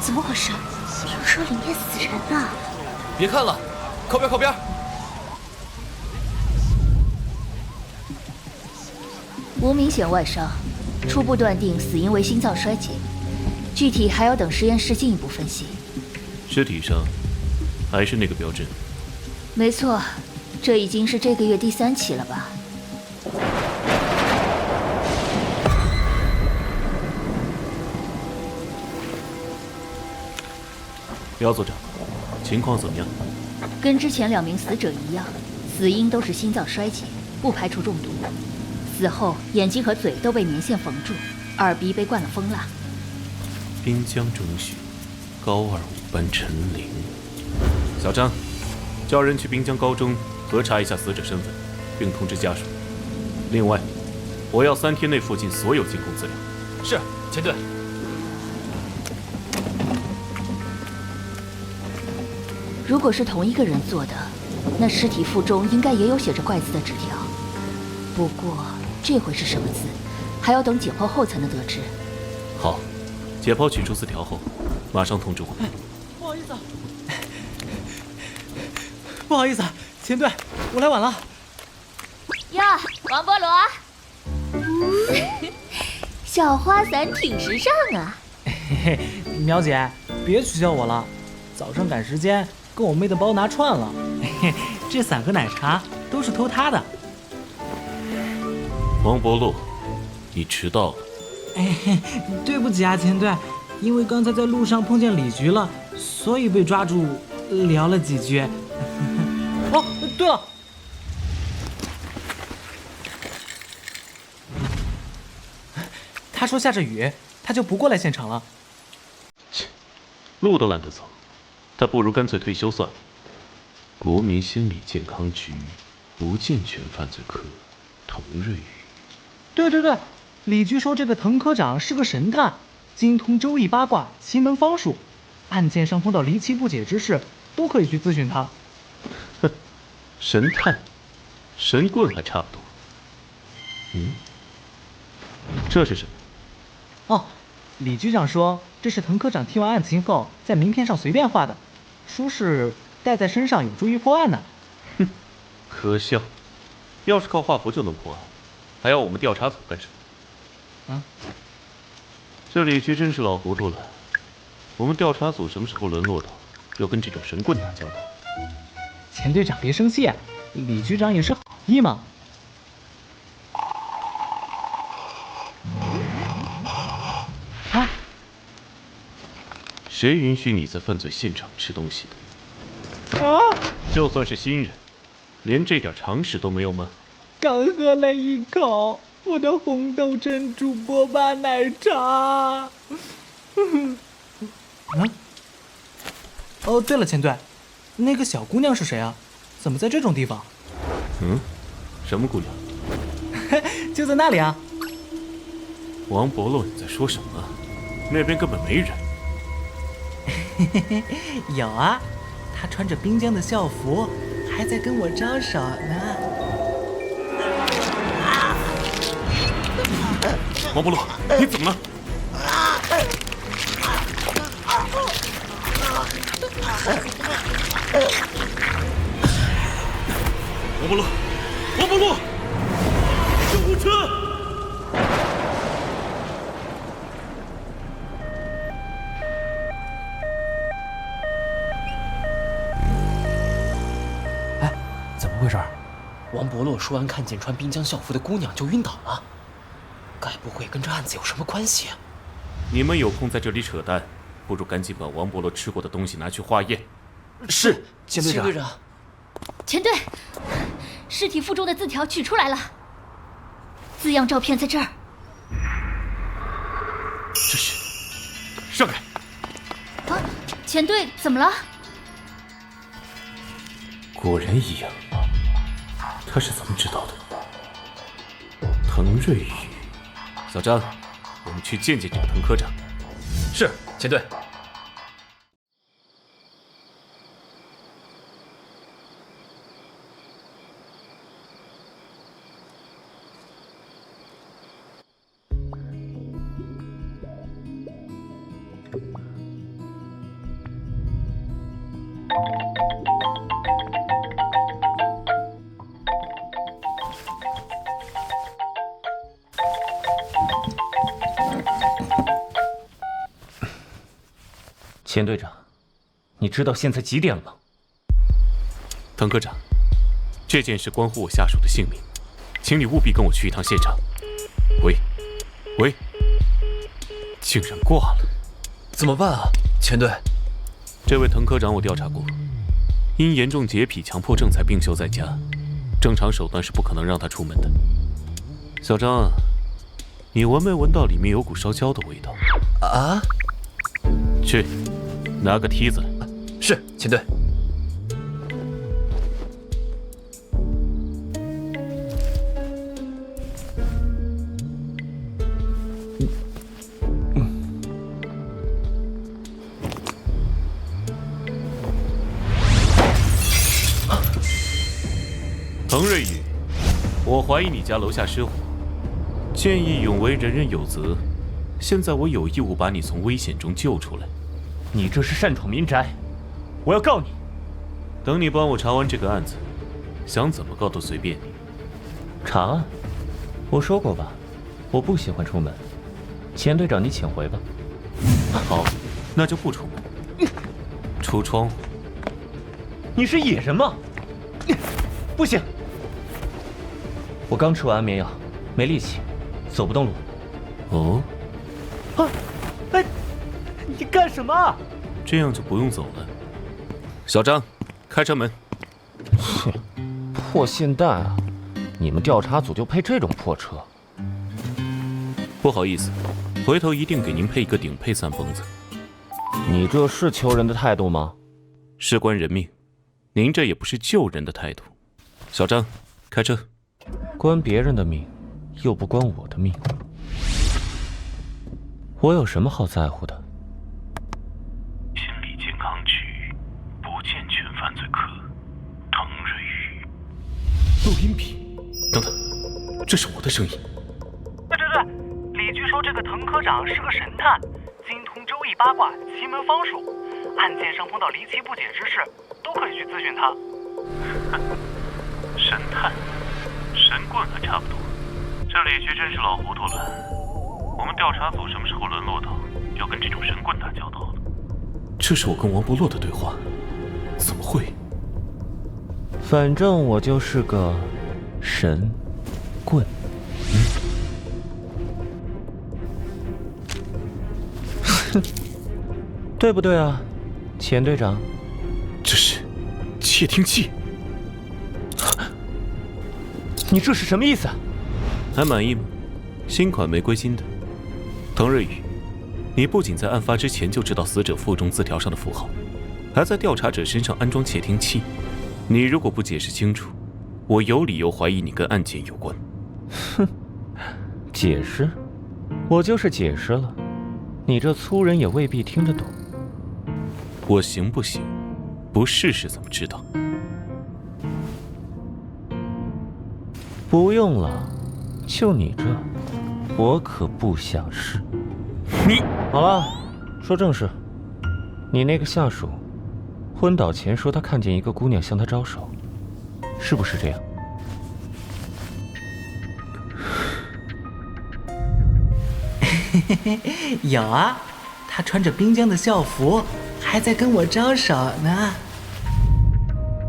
怎么回事？兵车里面死人了！别看了，靠边靠边！无明显外伤，初步断定死因为心脏衰竭，具体还要等实验室进一步分析。尸体上还是那个标志？没错，这已经是这个月第3起了吧？廖组长，情况怎么样？跟之前2名死者一样，死因都是心脏衰竭，不排除中毒。死后眼睛和嘴都被棉线缝住，耳鼻被灌了蜂蜡。滨江中学高2-5班陈玲。小张，叫人去滨江高中核查一下死者身份，并通知家属。另外，我要3天内附近所有监控资料。是，前队。如果是同一个人做的，那尸体腹中应该也有写着怪字的纸条。不过这回是什么字，还要等解剖后才能得知。好，解剖取出字条后，马上通知我。不好意思，不好意思，前队，我来晚了。哟，王菠萝，小花伞挺时尚啊。嘿嘿，苗姐，别取笑我了，早上赶时间，跟我妹的包拿串了。嘿嘿，这伞和奶茶都是偷她的。王伯洛，你迟到了。哎，对不起啊，前队，因为刚才在路上碰见李局了，所以被抓住，聊了几句。哦，对了，他说下着雨，他就不过来现场了。切，路都懒得走，他不如干脆退休算了。国民心理健康局不健全犯罪科滕瑞宇。对对对，李局说这个滕科长是个神探，精通周易八卦、奇门方术，案件上碰到离奇不解之事，都可以去咨询他。哼，神探，神棍还差不多。这是什么？哦，李局长说这是滕科长听完案情后在名片上随便画的，说是带在身上有助于破案呢。哼，可笑，要是靠画符就能破案，还要我们调查组干什么？这李局真是老糊涂了。我们调查组什么时候沦落到要跟这种神棍打交道？钱队长别生气，李局长也是好意嘛。啊！谁允许你在犯罪现场吃东西的？啊！就算是新人，连这点常识都没有吗？刚喝了一口我的红豆珍珠波霸奶茶。哦，对了，钱队，那个小姑娘是谁啊？怎么在这种地方？什么姑娘？就在那里啊。王伯洛，你在说什么？那边根本没人。有啊，她穿着滨江的校服，还在跟我招手呢。王伯洛，你怎么了？王伯洛，王伯洛，救护车！哎，怎么回事？王伯洛说完看见穿滨江校服的姑娘就晕倒了，该不会跟这案子有什么关系啊？你们有空在这里扯淡，不如赶紧把王伯洛吃过的东西拿去化验。是，钱队长。钱队，尸体腹中的字条取出来了，字样照片在这儿。这是，让开！啊，钱队怎么了？果然一样。他是怎么知道的？滕瑞宇，小张，我们去见见这个滕科长。是，前队。钱队长，你知道现在几点了吗？滕科长，这件事关乎我下属的性命，请你务必跟我去一趟现场。喂，竟然挂了，怎么办啊，钱队？这位滕科长我调查过，因严重洁癖强迫症才病休在家，正常手段是不可能让他出门的。小张，你闻没闻到里面有股烧焦的味道？啊？去，拿个梯子来。是，钱队。滕瑞宇，我怀疑你家楼下失火，见义勇为，人人有责。现在我有义务把你从危险中救出来。你这是擅闯民宅，我要告你！等你帮我查完这个案子，想怎么告都随便你。查案？我说过吧，我不喜欢出门。钱队长，你请回吧。好，那就不出门，出窗户。你是野人吗？不行，我刚吃完安眠药，没力气，走不动路。哦，啊，哎，你干什么？这样就不用走了。小张，开车门。切，破现代啊！你们调查组就配这种破车？不好意思，回头一定给您配一个顶配3蹦子。你这是求人的态度吗？事关人命，您这也不是救人的态度。小张，开车。关别人的命，又不关我的命，我有什么好在乎的？心理健康局不健全犯罪科，滕瑞宇。录音笔，等等，这是我的声音。对，李局说这个滕科长是个神探，精通周易八卦、奇门方术，案件上碰到离奇不解之事，都可以去咨询他。神探、神棍还差不多，这李局真是老糊涂了。我们调查组什么时候沦落到要跟这种神棍打交道了？这是我跟王伯洛的对话，怎么会？反正我就是个神棍。哼，对不对啊，钱队长？这是窃听器。你这是什么意思？还满意吗？新款玫瑰金的。滕瑞宇，你不仅在案发之前就知道死者腹中字条上的符号，还在调查者身上安装窃听器。你如果不解释清楚，我有理由怀疑你跟案件有关。哼，解释？我就是解释了，你这粗人也未必听得懂。我行不行？不试试怎么知道？不用了，就你这，我可不想试。你好了，说正事。你那个下属昏倒前说他看见一个姑娘向他招手，是不是这样？有啊，他穿着滨江的校服，还在跟我招手呢。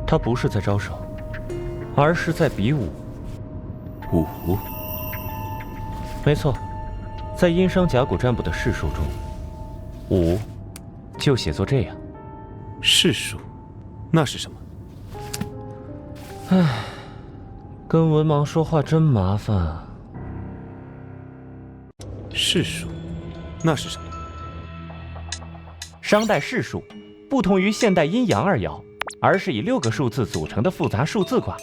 他不是在招手，而是在比武。武？没错，在殷商甲骨占卜的世数中，武就写作这样。世数？那是什么？唉，跟文盲说话真麻烦啊。世数？那是什么？商代世数不同于现代阴阳二爻，而是以6个数字组成的复杂数字卦，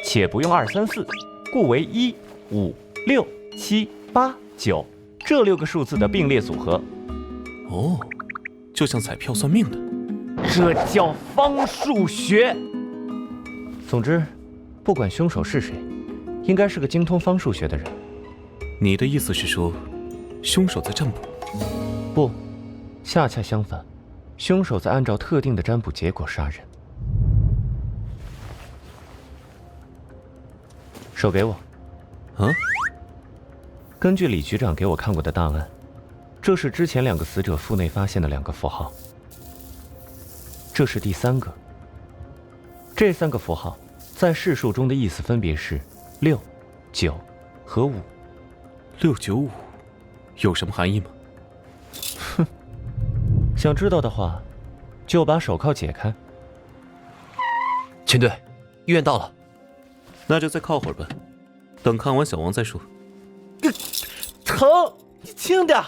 且不用2、3、4，故为1、5、6、7、8、9这6个数字的并列组合。哦，就像彩票算命的。这叫方数学。总之，不管凶手是谁，应该是个精通方数学的人。你的意思是说，凶手在占卜？不，恰恰相反，凶手在按照特定的占卜结果杀人。手给我。啊？根据李局长给我看过的档案，这是之前2个死者腹内发现的2个符号，这是第3个。这3个符号在世数中的意思分别是6、9和5。695有什么含义吗？哼，想知道的话，就把手铐解开。全队，医院到了。那就再靠会儿吧，等看完小王再说。疼，你轻点，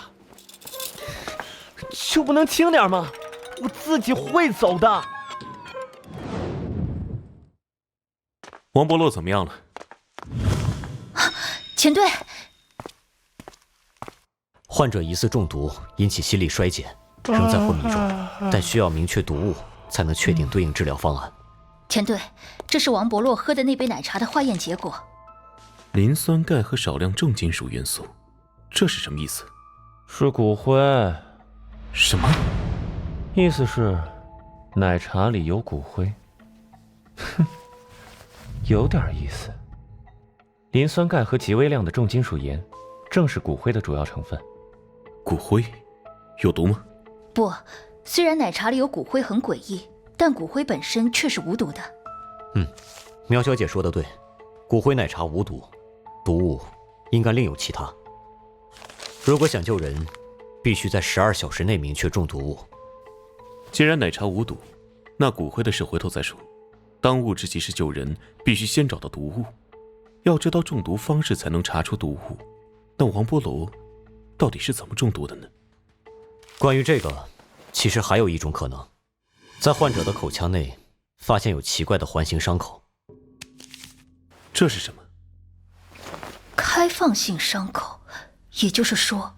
就不能轻点吗？我自己会走的。王伯洛怎么样了？前队，患者疑似中毒，引起心力衰竭，仍在昏迷中，但需要明确毒物才能确定对应治疗方案。前队，这是王伯洛喝的那杯奶茶的化验结果。磷酸钙和少量重金属元素，这是什么意思？是骨灰。什么？意思是奶茶里有骨灰。哼，有点意思。磷酸钙和极微量的重金属盐，正是骨灰的主要成分。骨灰有毒吗？不，虽然奶茶里有骨灰很诡异，但骨灰本身却是无毒的。苗小姐说的对，骨灰奶茶无毒，毒物应该另有其他。如果想救人，必须在12小时内明确中毒物。既然奶茶无毒，那骨灰的事回头再说。当务之急是救人，必须先找到毒物。要知道中毒方式才能查出毒物。那王波罗到底是怎么中毒的呢？关于这个，其实还有一种可能，在患者的口腔内发现有奇怪的环形伤口。这是什么？开放性伤口，也就是说，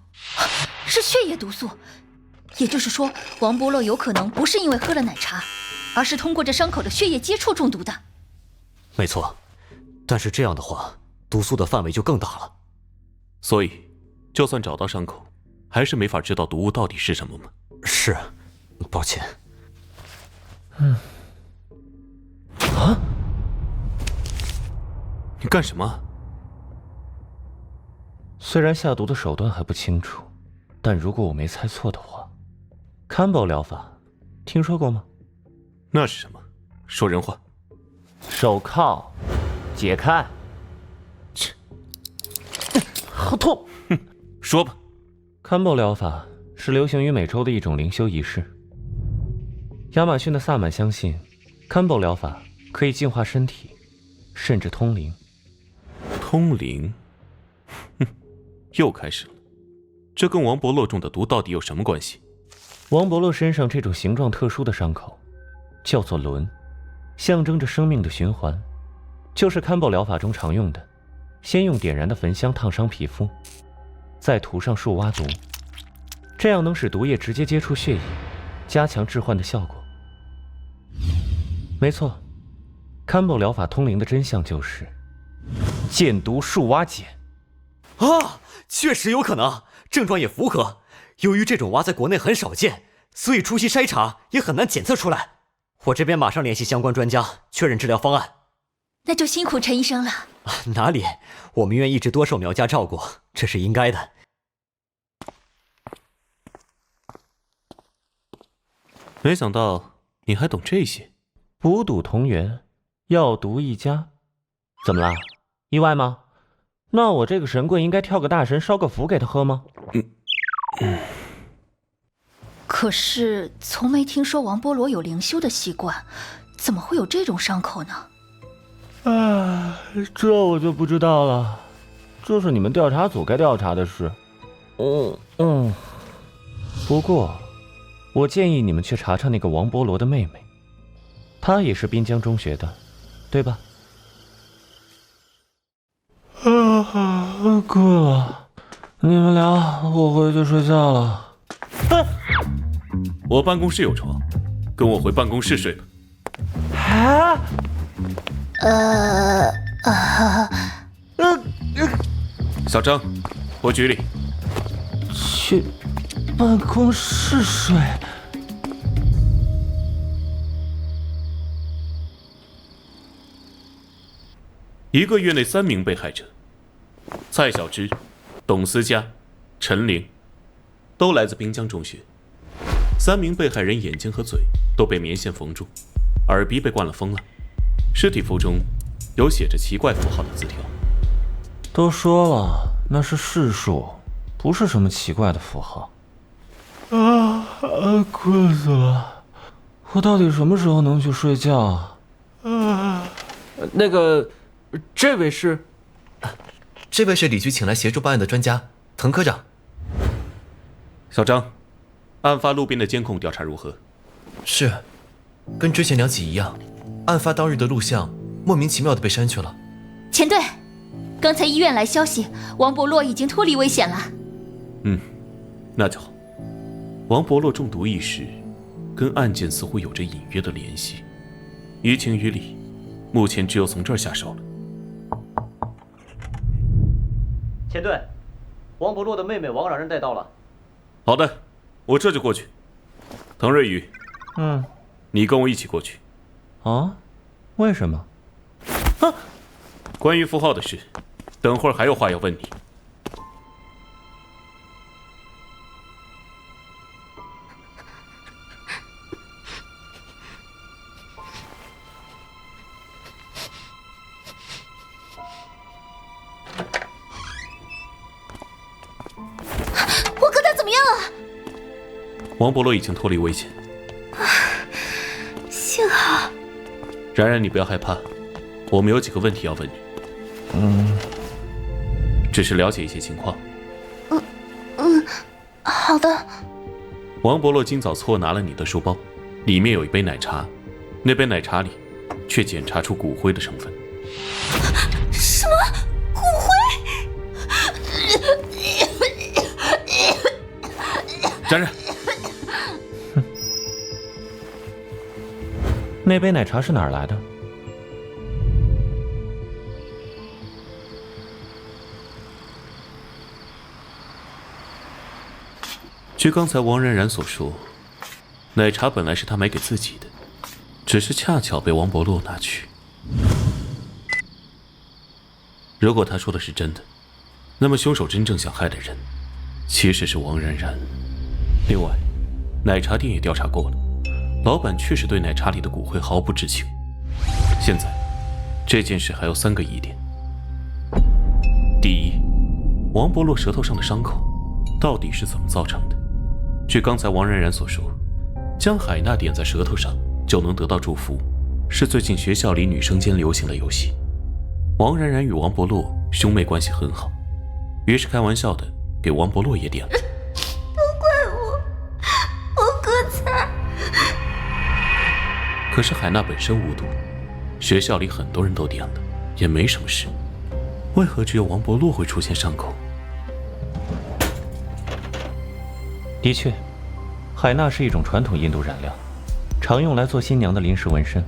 是血液毒素。也就是说，王伯洛有可能不是因为喝了奶茶，而是通过这伤口的血液接触中毒的。没错，但是这样的话，毒素的范围就更大了。所以，就算找到伤口，还是没法知道毒物到底是什么吗？是，抱歉。你干什么？虽然下毒的手段还不清楚，但如果我没猜错的话，Combo 疗法，听说过吗？那是什么？说人话。手铐解开。切，好痛！说吧。Combo 疗法是流行于美洲的一种灵修仪式。亚马逊的萨满相信 ，Combo 疗法可以净化身体，甚至通灵。通灵？又开始了。这跟王伯洛中的毒到底有什么关系？王伯洛身上这种形状特殊的伤口，叫做轮，象征着生命的循环，就是Combo疗法中常用的。先用点燃的焚香烫伤皮肤，再涂上树蛙毒，这样能使毒液直接接触血液，加强致幻的效果。没错，Combo疗法通灵的真相就是箭毒树蛙碱。啊，确实有可能，症状也符合。由于这种蛙在国内很少见，所以初期筛查也很难检测出来。我这边马上联系相关专家确认治疗方案。那就辛苦陈医生了。哪里，我们院一直多受苗家照顾，这是应该的。没想到你还懂这些。五赌同源，药毒一家，怎么啦？意外吗？那我这个神棍应该跳个大神，烧个符给他喝吗？可是从没听说王波罗有灵修的习惯，怎么会有这种伤口呢？这我就不知道了，这是你们调查组该调查的事。不过，我建议你们去查查那个王波罗的妹妹，她也是滨江中学的，对吧？困了，你们俩，我回去睡觉了。我办公室有床，跟我回办公室睡吧。小张，回局里。去办公室睡？ 1个月内3名被害者，蔡小芝、董思佳、陈玲，都来自滨江中学。3名被害人眼睛和嘴都被棉线缝住，耳鼻被灌了风了。尸体腹中有写着奇怪符号的字条。都说了，那是试数，不是什么奇怪的符号。困死了，我到底什么时候能去睡觉啊？那个，这位是李局请来协助办案的专家滕科长。小张，案发路边的监控调查如何？是，跟之前2起一样，案发当日的录像莫名其妙的被删去了。前队，刚才医院来消息，王伯洛已经脱离危险了。那就好。王伯洛中毒一事，跟案件似乎有着隐约的联系。于情于理，目前只有从这儿下手了。前队，王伯洛的妹妹王冉冉带到了。好的，我这就过去。滕瑞宇，你跟我一起过去。啊？为什么？关于符号的事，等会儿还有话要问你。我哥他怎么样了？王伯洛已经脱离危险。幸好。冉冉，你不要害怕，我们有几个问题要问你。只是了解一些情况。好的。王伯洛今早错拿了你的书包，里面有一杯奶茶，那杯奶茶里却检查出骨灰的成分。什么？骨灰？冉冉，那杯奶茶是哪儿来的？据刚才王冉冉所说，奶茶本来是他买给自己的，只是恰巧被王伯洛拿去。如果他说的是真的，那么凶手真正想害的人其实是王冉冉。另外，奶茶店也调查过了，老板确实对奶茶里的骨灰毫不知情。现在这件事还有3个疑点。第一，王伯洛舌头上的伤口到底是怎么造成的？据刚才王冉冉所说，将海娜点在舌头上就能得到祝福，是最近学校里女生间流行的游戏。王冉冉与王伯洛兄妹关系很好，于是开玩笑的给王伯洛也点了。都怪我哥才。可是海娜本身无毒，学校里很多人都点了，也没什么事，为何只有王伯洛会出现伤口？的确，海娜是一种传统印度染料，常用来做新娘的临时纹身，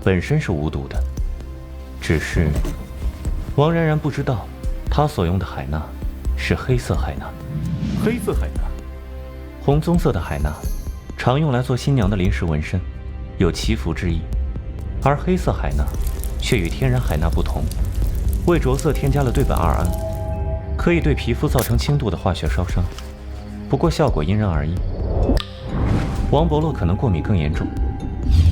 本身是无毒的。只是王冉冉不知道，她所用的海娜是黑色海娜。黑色海娜，红棕色的海娜常用来做新娘的临时纹身，有祈福之意，而黑色海娜却与天然海娜不同，为着色添加了对苯二胺，可以对皮肤造成轻度的化学烧伤，不过效果因人而异。王伯洛可能过敏更严重，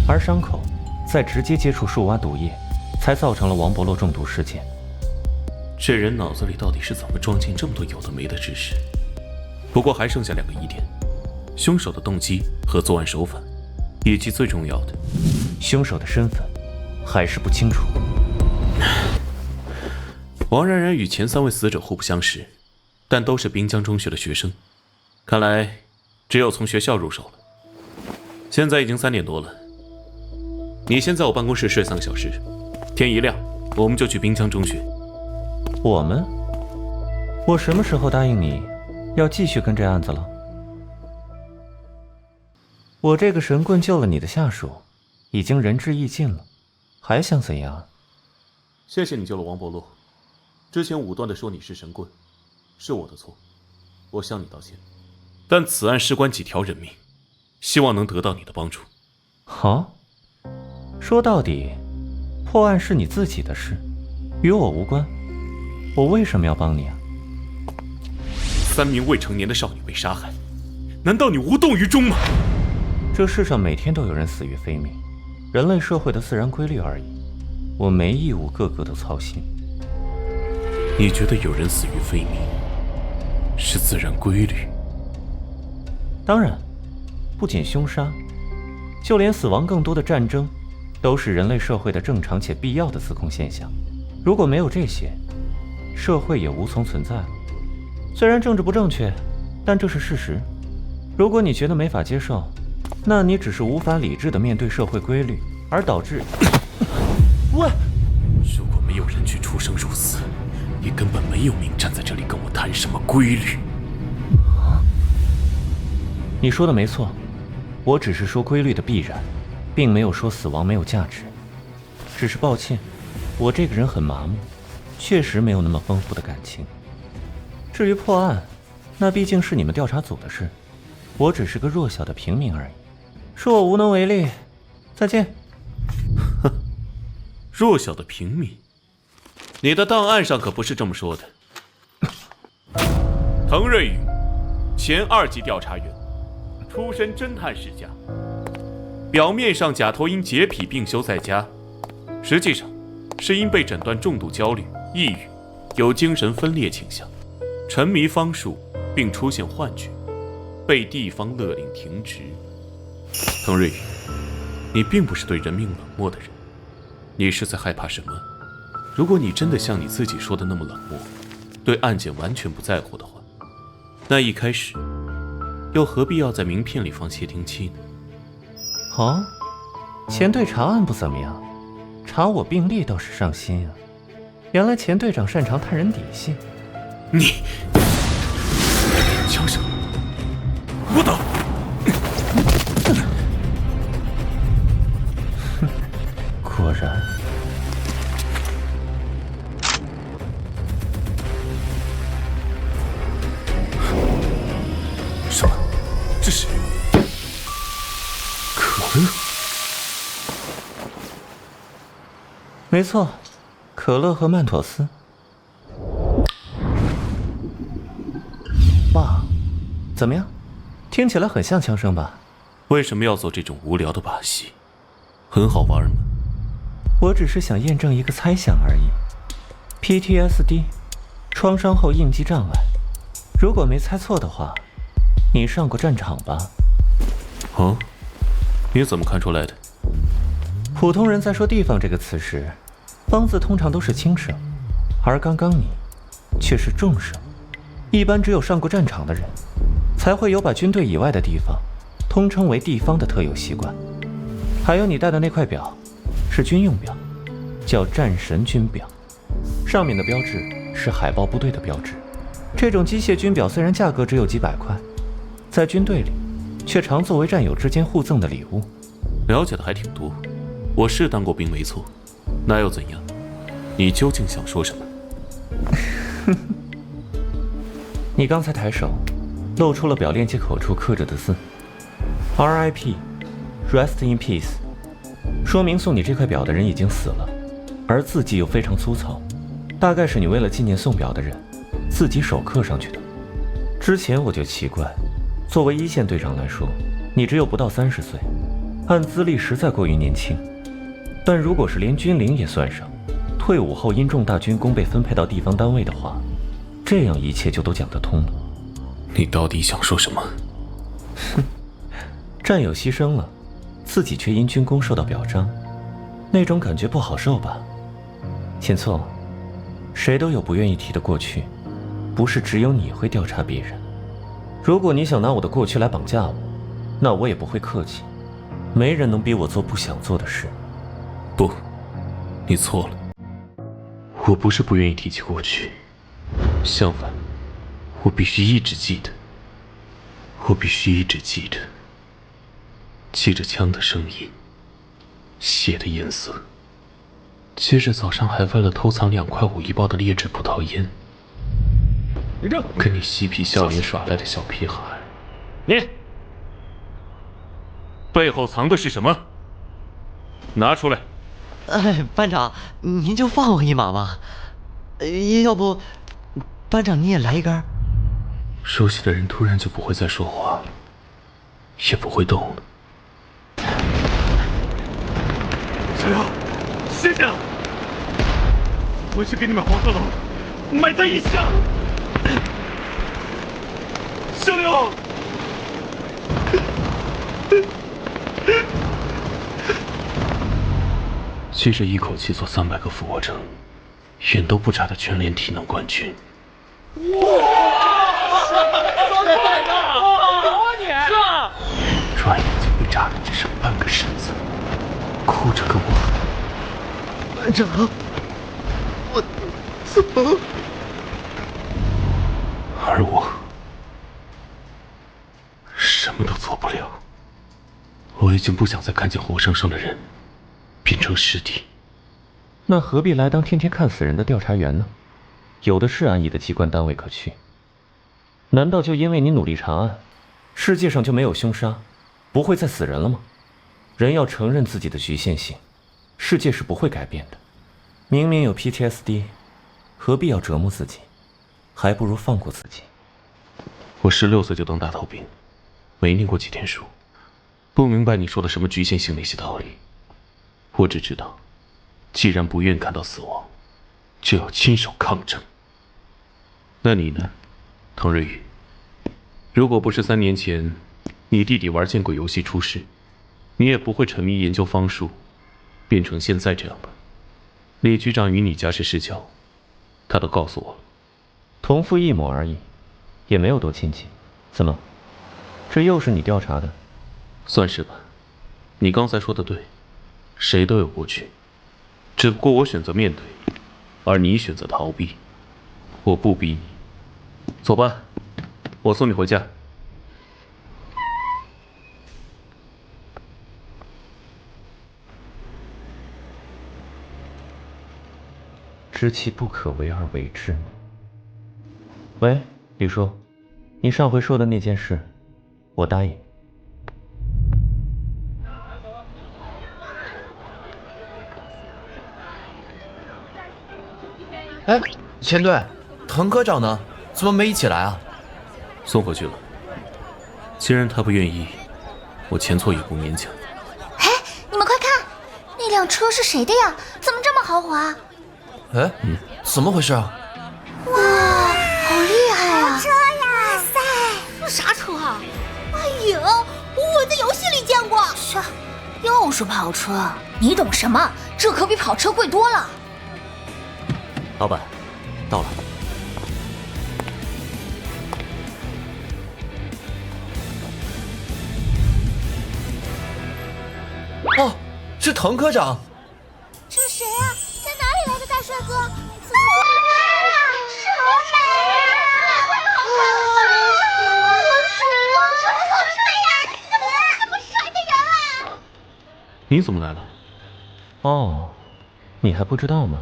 而伤口在直接接触树蛙毒液，才造成了王伯洛中毒事件。这人脑子里到底是怎么装进这么多有的没的知识？不过还剩下2个疑点：凶手的动机和作案手法，以及最重要的，凶手的身份还是不清楚。王冉冉与前3位死者互不相识，但都是滨江中学的学生，看来只有从学校入手了。现在已经3点多了，你先在我办公室睡3个小时，天一亮我们就去滨江中学。我们？我什么时候答应你要继续跟这案子了？我这个神棍救了你的下属，已经仁至义尽了，还想怎样？谢谢你救了王伯洛，之前武断地说你是神棍，是我的错，我向你道歉。但此案事关几条人命，希望能得到你的帮助。好，说到底，破案是你自己的事，与我无关。我为什么要帮你啊？3名未成年的少女被杀害，难道你无动于衷吗？这世上每天都有人死于非命，人类社会的自然规律而已。我没义务个个都操心。你觉得有人死于非命是自然规律？当然，不仅凶杀，就连死亡更多的战争，都是人类社会的正常且必要的自控现象。如果没有这些，社会也无从存在了。虽然政治不正确，但这是事实。如果你觉得没法接受，那你只是无法理智地面对社会规律，而导致……喂，如果没有人去出生入死，你根本没有命站在这里跟我谈什么规律。你说的没错，我只是说规律的必然，并没有说死亡没有价值。只是抱歉，我这个人很麻木，确实没有那么丰富的感情。至于破案，那毕竟是你们调查组的事，我只是个弱小的平民而已，恕我无能为力。再见。哼，弱小的平民，你的档案上可不是这么说的。滕瑞宇，前2级调查员，出身侦探世家，表面上假托因洁癖病休在家，实际上是因被诊断重度焦虑、抑郁，有精神分裂倾向，沉迷方术并出现幻觉，被地方勒令停职。滕瑞宇，你并不是对人命冷漠的人，你是在害怕什么？如果你真的像你自己说的那么冷漠，对案件完全不在乎的话，那一开始又何必要在名片里放窃听器呢？哦，钱队查案不怎么样，查我病历倒是上心啊。原来钱队长擅长探人底细。你枪声，我等。果然。什么？这是可乐？没错，可乐和曼妥思。哇，怎么样？听起来很像枪声吧？为什么要做这种无聊的把戏？很好玩吗？我只是想验证一个猜想而已。PTSD， 创伤后应激障碍。如果没猜错的话，你上过战场吧？哦，你怎么看出来的？普通人在说地方这个词时，方字通常都是轻声，而刚刚你却是重声。一般只有上过战场的人，才会有把军队以外的地方通称为地方的特有习惯。还有你戴的那块表，是军用表，叫战神军表，上面的标志是海豹部队的标志。这种机械军表虽然价格只有几百块，在军队里却常作为战友之间互赠的礼物。了解的还挺多，我是当过兵没错，那又怎样？你究竟想说什么？你刚才抬手，露出了表链接口处刻着的字 ，RIP， Rest in Peace， 说明送你这块表的人已经死了，而字迹又非常粗糙，大概是你为了纪念送表的人，自己手刻上去的。之前我就奇怪，作为一线队长来说，你只有不到30岁，按资历实在过于年轻。但如果是连军龄也算上，退伍后因重大军功被分配到地方单位的话，这样一切就都讲得通了。你到底想说什么？哼，战友牺牲了，自己却因军功受到表彰，那种感觉不好受吧？秦策，谁都有不愿意提的过去，不是只有你会调查别人。如果你想拿我的过去来绑架我，那我也不会客气。没人能逼我做不想做的事。不，你错了。我不是不愿意提起过去，相反，我必须一直记得。我必须一直记着，记着枪的声音，血的颜色。接着早上还为了偷藏2块5一包的劣质葡萄烟，跟你嬉皮笑脸耍赖的小屁孩。你背后藏的是什么？拿出来！班长，您就放我一马吧。要不，班长你也来一根？熟悉的人突然就不会再说话，也不会动了。小刘，谢谢了，回去给你们黄鹤楼埋葬一下。小刘。接着一口气做300个俯卧撑，眼都不眨的全联体能冠军。转眼就被炸得只剩半个身子，哭着跟我喊：“班长，我走。”而我什么都做不了。我已经不想再看见活生生的人变成尸体。那何必来当天天看死人的调查员呢？有的是安逸的机关单位可去。难道就因为你努力查案，世界上就没有凶杀，不会再死人了吗？人要承认自己的局限性，世界是不会改变的。明明有 PTSD， 何必要折磨自己？还不如放过自己。我16岁就当大头兵，没念过几天书，不明白你说的什么局限性那些道理。我只知道，既然不愿看到死亡，就要亲手抗争。那你呢，唐瑞宇？如果不是3年前你弟弟玩见鬼游戏出事，你也不会沉迷研究方术，变成现在这样吧？李局长与你家世世交，他都告诉我了。同父异母而已，也没有多亲近。怎么，这又是你调查的？算是吧。你刚才说的对，谁都有过去，只不过我选择面对，而你选择逃避。我不逼你，走吧，我送你回家。知其不可为而为之。喂，李叔，你上回说的那件事，我答应。哎，钱队，滕科长呢？怎么没一起来啊？送回去了。既然他不愿意，我前错也不勉强。哎，你们快看，那辆车是谁的呀？怎么这么豪华？哎，怎么回事啊？哇，好厉害啊！车呀！哇塞，啥车啊？哎呀，我在游戏里见过。切，又是跑车，你懂什么？这可比跑车贵多了。老板，到了。哦，是滕科长。这是谁啊？在哪里来的大帅哥？你怎么来了？哦，你还不知道吗？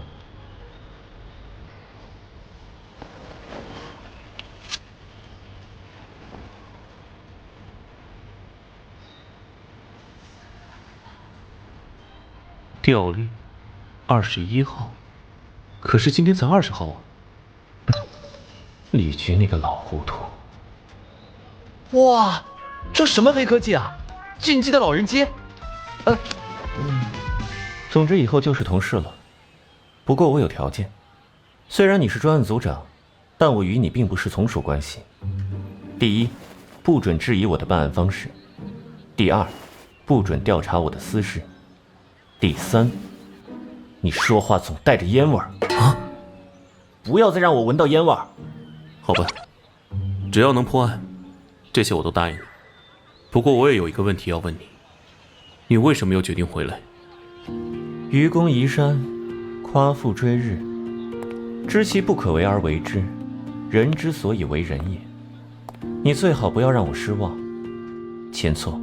调例21号，可是今天才20号啊！李局那个老糊涂！哇，这什么黑科技啊？进击的老人机？总之以后就是同事了。不过我有条件，虽然你是专案组长，但我与你并不是从属关系。第一，不准质疑我的办案方式；第二，不准调查我的私事；第三，你说话总带着烟味儿啊！不要再让我闻到烟味儿。好吧，只要能破案，这些我都答应你。不过我也有一个问题要问你，你为什么又决定回来？愚公移山，夸父追日，知其不可为而为之，人之所以为人也。你最好不要让我失望，钱错。